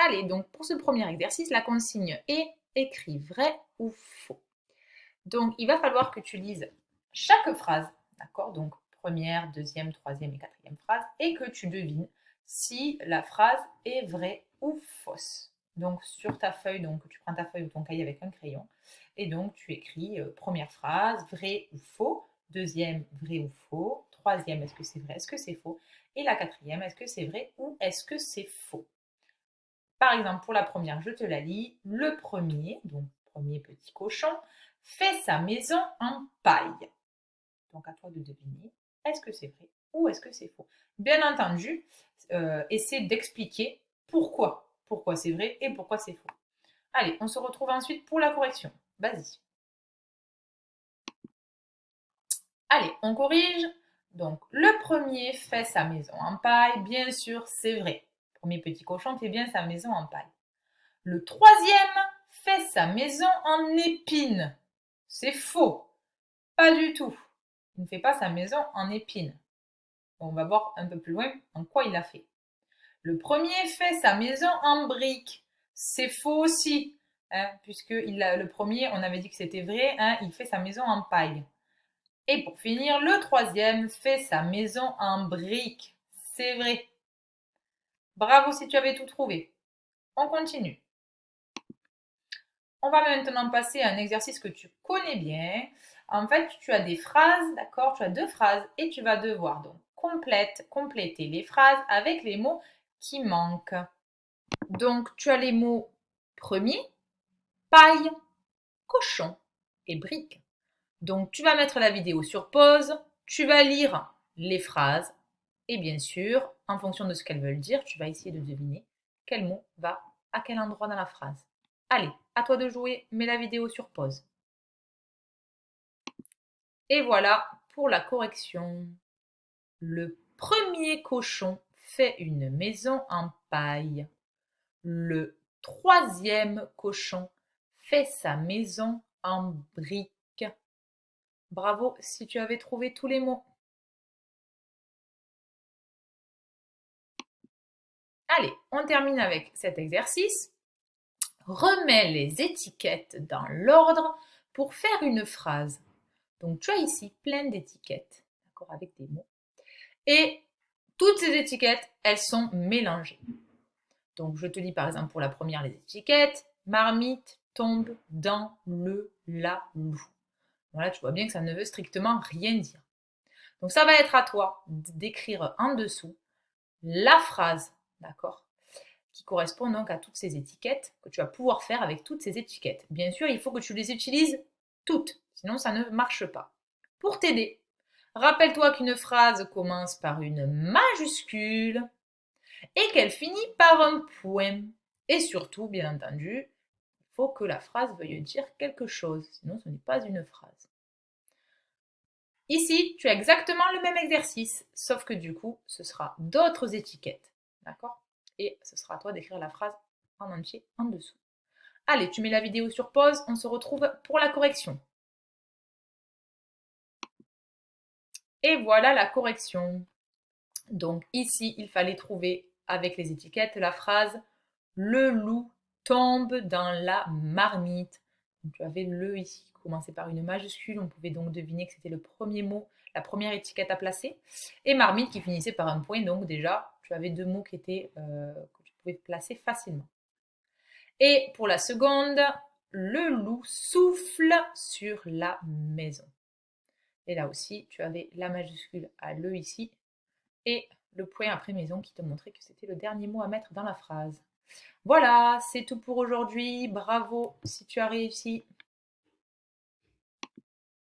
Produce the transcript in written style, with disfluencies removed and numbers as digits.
Allez, donc pour ce premier exercice, la consigne est écrit vrai ou faux. Donc il va falloir que tu lises chaque phrase, d'accord? Donc première, deuxième, troisième et quatrième phrase, et que tu devines si la phrase est vraie ou fausse. Donc sur ta feuille, donc tu prends ta feuille ou ton cahier avec un crayon, et donc tu écris première phrase, vrai ou faux, deuxième, vrai ou faux, troisième, est-ce que c'est vrai, est-ce que c'est faux, et la quatrième, est-ce que c'est vrai ou est-ce que c'est faux. Par exemple, pour la première, je te la lis. Le premier, donc premier petit cochon, fait sa maison en paille. Donc à toi de deviner, est-ce que c'est vrai ou est-ce que c'est faux. Bien entendu, essaie d'expliquer pourquoi. Pourquoi c'est vrai et pourquoi c'est faux. Allez, on se retrouve ensuite pour la correction. Vas-y. Allez, on corrige. Donc, le premier fait sa maison en paille. Bien sûr, c'est vrai. Le premier petit cochon fait bien sa maison en paille. Le troisième fait sa maison en épines. C'est faux. Pas du tout. Il ne fait pas sa maison en épines. On va voir un peu plus loin en quoi il a fait. Le premier fait sa maison en briques. C'est faux aussi. Puisque le premier, on avait dit que c'était vrai, il fait sa maison en paille. Et pour finir, le troisième fait sa maison en briques. C'est vrai. Bravo si tu avais tout trouvé. On continue. On va maintenant passer à un exercice que tu connais bien. En fait, tu as des phrases, d'accord? Tu as deux phrases et tu vas devoir donc compléter les phrases avec les mots qui manquent. Donc, tu as les mots premier, paille, cochon et brique. Donc, tu vas mettre la vidéo sur pause, tu vas lire les phrases et bien sûr, en fonction de ce qu'elles veulent dire, tu vas essayer de deviner quel mot va à quel endroit dans la phrase. Allez, à toi de jouer, mets la vidéo sur pause. Et voilà pour la correction. Le premier cochon fait une maison en paille. Le troisième cochon fait sa maison en briques. Bravo si tu avais trouvé tous les mots. Allez, on termine avec cet exercice. Remets les étiquettes dans l'ordre pour faire une phrase. Donc tu as ici plein d'étiquettes, d'accord, avec des mots. Et toutes ces étiquettes, elles sont mélangées. Donc je te lis par exemple pour la première les étiquettes. Marmite tombe dans le la loup. Voilà, tu vois bien que ça ne veut strictement rien dire. Donc ça va être à toi d'écrire en dessous la phrase, d'accord, qui correspond donc à toutes ces étiquettes, que tu vas pouvoir faire avec toutes ces étiquettes. Bien sûr, il faut que tu les utilises toutes, sinon ça ne marche pas. Pour t'aider, rappelle-toi qu'une phrase commence par une majuscule et qu'elle finit par un point. Et surtout, bien entendu, il faut que la phrase veuille dire quelque chose, sinon ce n'est pas une phrase. Ici, tu as exactement le même exercice, sauf que du coup, ce sera d'autres étiquettes. D'accord? Et ce sera à toi d'écrire la phrase en entier en dessous. Allez, tu mets la vidéo sur pause, on se retrouve pour la correction. Et voilà la correction. Donc ici, il fallait trouver avec les étiquettes la phrase « Le loup tombe dans la marmite ». Donc, tu avais le ici qui commençait par une majuscule, on pouvait donc deviner que c'était le premier mot, la première étiquette à placer. Et marmite qui finissait par un point, donc déjà, tu avais deux mots que tu pouvais placer facilement. Et pour la seconde, le loup souffle sur la maison. Et là aussi, tu avais la majuscule à le ici et le point après maison qui te montrait que c'était le dernier mot à mettre dans la phrase. Voilà, c'est tout pour aujourd'hui. Bravo si tu as réussi.